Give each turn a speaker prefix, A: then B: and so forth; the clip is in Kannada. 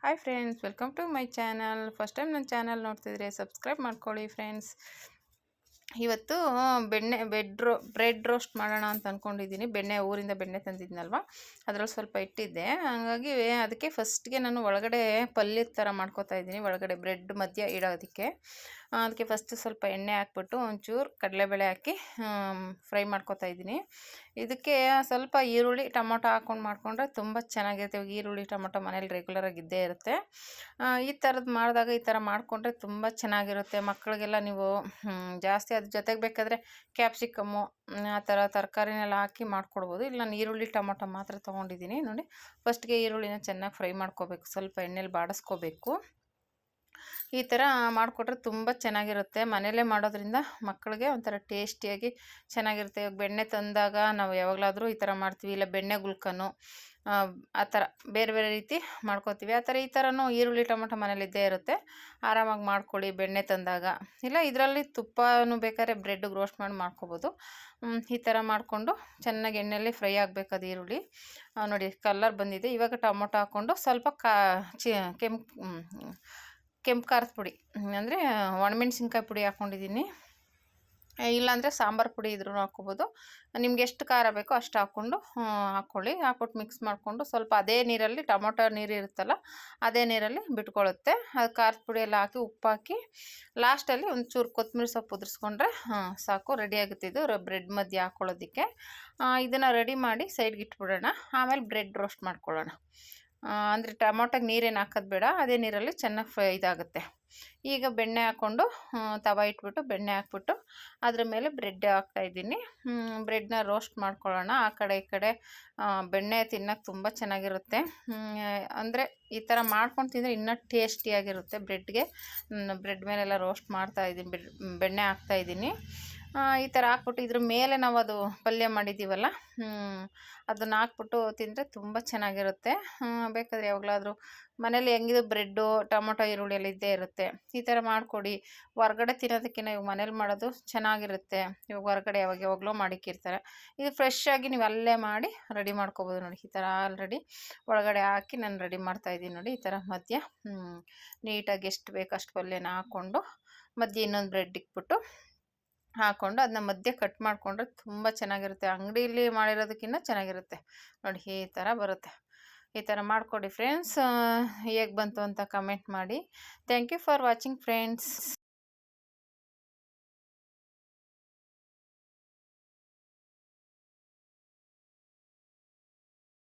A: Hi friends, welcome to my channel. First time ನನ್ನ ಚಾನಲ್ ನೋಡ್ತಿದ್ರೆ ಸಬ್ಸ್ಕ್ರೈಬ್ ಮಾಡ್ಕೊಳ್ಳಿ ಫ್ರೆಂಡ್ಸ್. ಇವತ್ತು ಬ್ರೆಡ್ ರೋಸ್ಟ್ ಮಾಡೋಣ ಅಂತ ಅಂದ್ಕೊಂಡಿದ್ದೀನಿ. ಊರಿಂದ ಬೆಣ್ಣೆ ತಂದಿದ್ನಲ್ವ, ಅದರಲ್ಲಿ ಸ್ವಲ್ಪ ಇಟ್ಟಿದ್ದೆ. ಹಾಗಾಗಿ ಅದಕ್ಕೆ ಫಸ್ಟ್ಗೆ ನಾನು ಒಳಗಡೆ ಪಲ್ಯದ ಥರ ಮಾಡ್ಕೊತಾ ಇದ್ದೀನಿ. ಒಳಗಡೆ ಬ್ರೆಡ್ ಮಧ್ಯ ಇಡೋದಕ್ಕೆ ಅದಕ್ಕೆ ಫಸ್ಟ್ ಸ್ವಲ್ಪ ಎಣ್ಣೆ ಹಾಕ್ಬಿಟ್ಟು ಒಂಚೂರು ಕಡಲೆಬೇಳೆ ಹಾಕಿ ಫ್ರೈ ಮಾಡ್ಕೊತಾ ಇದ್ದೀನಿ. ಇದಕ್ಕೆ ಸ್ವಲ್ಪ ಈರುಳ್ಳಿ ಟೊಮೊಟೊ ಹಾಕ್ಕೊಂಡು ಮಾಡಿಕೊಂಡ್ರೆ ತುಂಬ ಚೆನ್ನಾಗಿರುತ್ತೆ. ಈರುಳ್ಳಿ ಟೊಮೊಟೊ ಮನೇಲಿ ರೆಗ್ಯುಲರಾಗಿ ಇದ್ದೇ ಇರುತ್ತೆ. ಈ ಥರದ್ದು ಮಾಡಿದಾಗ ಈ ಥರ ಮಾಡಿಕೊಂಡ್ರೆ ತುಂಬ ಚೆನ್ನಾಗಿರುತ್ತೆ. ಮಕ್ಕಳಿಗೆಲ್ಲ ನೀವು ಜಾಸ್ತಿ ಅದ್ರ ಜೊತೆಗೆ ಬೇಕಾದರೆ ಕ್ಯಾಪ್ಸಿಕಮ್ಮು ಆ ಥರ ತರಕಾರಿನೆಲ್ಲ ಹಾಕಿ ಮಾಡ್ಕೊಡ್ಬೋದು. ಇಲ್ಲ ನಾನು ಈರುಳ್ಳಿ ಟೊಮೊಟೊ ಮಾತ್ರ ತೊಗೊಂಡಿದ್ದೀನಿ. ನೋಡಿ, ಫಸ್ಟ್ಗೆ ಈರುಳ್ಳಿನ ಚೆನ್ನಾಗಿ ಫ್ರೈ ಮಾಡ್ಕೋಬೇಕು, ಸ್ವಲ್ಪ ಎಣ್ಣೆಲಿ ಬಾಡಿಸ್ಕೋಬೇಕು. ಈ ಥರ ಮಾಡಿಕೊಟ್ರೆ ತುಂಬ ಚೆನ್ನಾಗಿರುತ್ತೆ. ಮನೆಯಲ್ಲೇ ಮಾಡೋದ್ರಿಂದ ಮಕ್ಕಳಿಗೆ ಒಂಥರ ಟೇಸ್ಟಿಯಾಗಿ ಚೆನ್ನಾಗಿರುತ್ತೆ. ಇವಾಗ ಬೆಣ್ಣೆ ತಂದಾಗ ನಾವು ಯಾವಾಗಲಾದರೂ ಈ ಥರ ಮಾಡ್ತೀವಿ, ಇಲ್ಲ ಬೆಣ್ಣೆ ಗುಲ್ಕನು ಆ ಥರ ಬೇರೆ ಬೇರೆ ರೀತಿ ಮಾಡ್ಕೋತೀವಿ. ಆ ಥರ ಈ ಥರನೂ ಈರುಳ್ಳಿ ಟೊಮೊಟೊ ಮನೇಲಿದ್ದೇ ಇರುತ್ತೆ, ಆರಾಮಾಗಿ ಮಾಡ್ಕೊಳ್ಳಿ ಬೆಣ್ಣೆ ತಂದಾಗ. ಇಲ್ಲ ಇದರಲ್ಲಿ ತುಪ್ಪನೂ ಬೇಕಾದ್ರೆ ಬ್ರೆಡ್ಗೆ ರೋಸ್ಟ್ ಮಾಡಿ ಮಾಡ್ಕೊಬೋದು. ಈ ಥರ ಮಾಡಿಕೊಂಡು ಚೆನ್ನಾಗಿ ಎಣ್ಣೆಯಲ್ಲಿ ಫ್ರೈ ಆಗಬೇಕು ಅದು ಈರುಳ್ಳಿ. ನೋಡಿ ಕಲರ್ ಬಂದಿದೆ. ಇವಾಗ ಟೊಮೊಟೊ ಹಾಕ್ಕೊಂಡು ಸ್ವಲ್ಪ ಕೆಂಪು ಖಾರದ ಪುಡಿ ಅಂದರೆ ಒಣಮೆಣ್ಸಿನ್ಕಾಯಿ ಪುಡಿ ಹಾಕ್ಕೊಂಡಿದ್ದೀನಿ. ಇಲ್ಲಾಂದರೆ ಸಾಂಬಾರು ಪುಡಿ ಇದ್ರೂ ಹಾಕ್ಕೊಬೋದು. ನಿಮ್ಗೆ ಎಷ್ಟು ಖಾರ ಬೇಕೋ ಅಷ್ಟು ಹಾಕ್ಕೊಂಡು ಹಾಕ್ಕೊಳ್ಳಿ. ಹಾಕ್ಬಿಟ್ಟು ಮಿಕ್ಸ್ ಮಾಡಿಕೊಂಡು ಸ್ವಲ್ಪ ಅದೇ ನೀರಲ್ಲಿ, ಟೊಮೊಟೊ ನೀರು ಇರುತ್ತಲ್ಲ ಅದೇ ನೀರಲ್ಲಿ ಬಿಟ್ಕೊಳ್ಳುತ್ತೆ. ಅದು ಖಾರದ ಪುಡಿ ಎಲ್ಲ ಹಾಕಿ ಉಪ್ಪು ಹಾಕಿ ಲಾಸ್ಟಲ್ಲಿ ಒಂಚೂರು ಕೊತ್ತಂಬರಿ ಸೊಪ್ಪು ಉದುರಿಸ್ಕೊಂಡ್ರೆ ಸಾಕು, ರೆಡಿಯಾಗುತ್ತೆ ಇದು ಬ್ರೆಡ್ ಮಧ್ಯೆ ಹಾಕ್ಕೊಳ್ಳೋದಕ್ಕೆ. ಇದನ್ನು ರೆಡಿ ಮಾಡಿ ಸೈಡ್ಗೆ ಇಟ್ಬಿಡೋಣ. ಆಮೇಲೆ ಬ್ರೆಡ್ ರೋಸ್ಟ್ ಮಾಡ್ಕೊಳ್ಳೋಣ. ಅಂದರೆ ಟೊಮೊಟೊಗೆ ನೀರೇನು ಹಾಕೋದು ಬೇಡ, ಅದೇ ನೀರಲ್ಲಿ ಚೆನ್ನಾಗಿ ಫ್ರೈ ಇದಾಗುತ್ತೆ. ಈಗ ಬೆಣ್ಣೆ ಹಾಕ್ಕೊಂಡು ತವ ಇಟ್ಬಿಟ್ಟು ಬೆಣ್ಣೆ ಹಾಕ್ಬಿಟ್ಟು ಅದ್ರ ಮೇಲೆ ಬ್ರೆಡ್ ಹಾಕ್ತಾಯಿದ್ದೀನಿ. ಬ್ರೆಡ್ನ ರೋಸ್ಟ್ ಮಾಡ್ಕೊಳ್ಳೋಣ. ಆ ಕಡೆ ಈ ಕಡೆ ಬೆಣ್ಣೆ ತಿನ್ನೋಕೆ ತುಂಬ ಚೆನ್ನಾಗಿರುತ್ತೆ. ಅಂದರೆ ಈ ಥರ ಮಾಡ್ಕೊಂಡು ತಿಂದರೆ ಇನ್ನೂ ಟೇಸ್ಟಿಯಾಗಿರುತ್ತೆ. ಬ್ರೆಡ್ ಮೇಲೆಲ್ಲ ರೋಸ್ಟ್ ಮಾಡ್ತಾಯಿದ್ದೀನಿ, ಬೆಣ್ಣೆ ಹಾಕ್ತಾಯಿದ್ದೀನಿ. ಈ ಥರ ಹಾಕ್ಬಿಟ್ಟು ಇದ್ರ ಮೇಲೆ ನಾವು ಅದು ಪಲ್ಯ ಮಾಡಿದ್ದೀವಲ್ಲ ಅದನ್ನು ಹಾಕ್ಬಿಟ್ಟು ತಿಂದರೆ ತುಂಬ ಚೆನ್ನಾಗಿರುತ್ತೆ. ಬೇಕಾದರೆ ಯಾವಾಗಲಾದರೂ ಮನೇಲಿ ಹೆಂಗಿದ್ರು ಬ್ರೆಡ್ಡು ಟೊಮೊಟೊ ಈರುಳ್ಳಿ ಎಲ್ಲ ಇದ್ದೇ ಇರುತ್ತೆ. ಈ ಥರ ಮಾಡಿಕೊಡಿ. ಹೊರ್ಗಡೆ ತಿನ್ನೋದಕ್ಕಿಂತ ಇವಾಗ ಮನೇಲಿ ಮಾಡೋದು ಚೆನ್ನಾಗಿರುತ್ತೆ. ಇವಾಗ ಹೊರಗಡೆ ಯಾವಾಗಲೋ ಮಾಡಿಕ್ಕಿರ್ತಾರೆ. ಇದು ಫ್ರೆಶ್ ಆಗಿ ನೀವು ಅಲ್ಲೇ ಮಾಡಿ ರೆಡಿ ಮಾಡ್ಕೊಬೋದು. ನೋಡಿ ಈ ಥರ ಆಲ್ರೆಡಿ ಒಳಗಡೆ ಹಾಕಿ ನಾನು ರೆಡಿ ಮಾಡ್ತಾಯಿದ್ದೀನಿ. ನೋಡಿ ಈ ಥರ ಮಧ್ಯ ನೀಟಾಗಿ ಎಷ್ಟು ಬೇಕು ಅಷ್ಟು ಪಲ್ಯನ ಹಾಕ್ಕೊಂಡು ಮಧ್ಯೆ ಇನ್ನೊಂದು ಬ್ರೆಡ್ ಇಕ್ಬಿಟ್ಟು ಹಾಕ್ಕೊಂಡು ಅದನ್ನ ಮಧ್ಯೆ ಕಟ್ ಮಾಡಿಕೊಂಡ್ರೆ ತುಂಬ ಚೆನ್ನಾಗಿರುತ್ತೆ. ಅಂಗಡಿಯಲ್ಲಿ ಮಾಡಿರೋದಕ್ಕಿಂತ ಚೆನ್ನಾಗಿರುತ್ತೆ. ನೋಡಿ ಈ ಥರ ಬರುತ್ತೆ. ಈ ಥರ ಮಾಡಿಕೊಡಿ ಫ್ರೆಂಡ್ಸ್. ಹೇಗೆ ಬಂತು ಅಂತ ಕಮೆಂಟ್ ಮಾಡಿ. Thank you for watching friends.